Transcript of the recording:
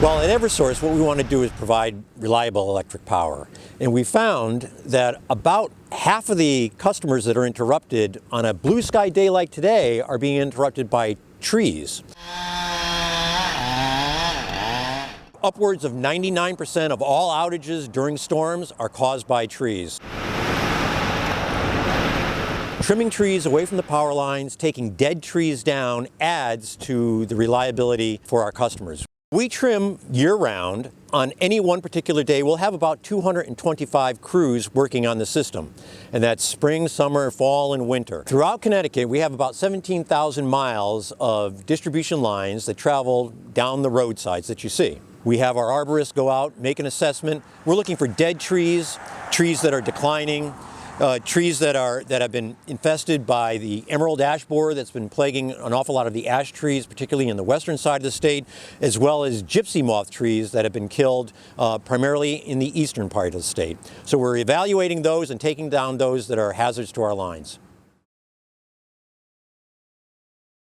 Well, at Eversource, what we want to do is provide reliable electric power. And we found that about half of the customers that are interrupted on a blue sky day like today are being interrupted by trees. Upwards of 99% of all outages during storms are caused by trees. Trimming trees away from the power lines, taking dead trees down, adds to the reliability for our customers. We trim year-round. On any one particular day, we'll have about 225 crews working on the system. And that's spring, summer, fall, and winter. Throughout Connecticut, we have about 17,000 miles of distribution lines that travel down the roadsides that you see. We have our arborists go out, make an assessment. We're looking for dead trees, trees that are declining, trees that have been infested by the emerald ash borer that's been plaguing an awful lot of the ash trees, particularly in the western side of the state, as well as gypsy moth trees that have been killed primarily in the eastern part of the state. So we're evaluating those and taking down those that are hazards to our lines.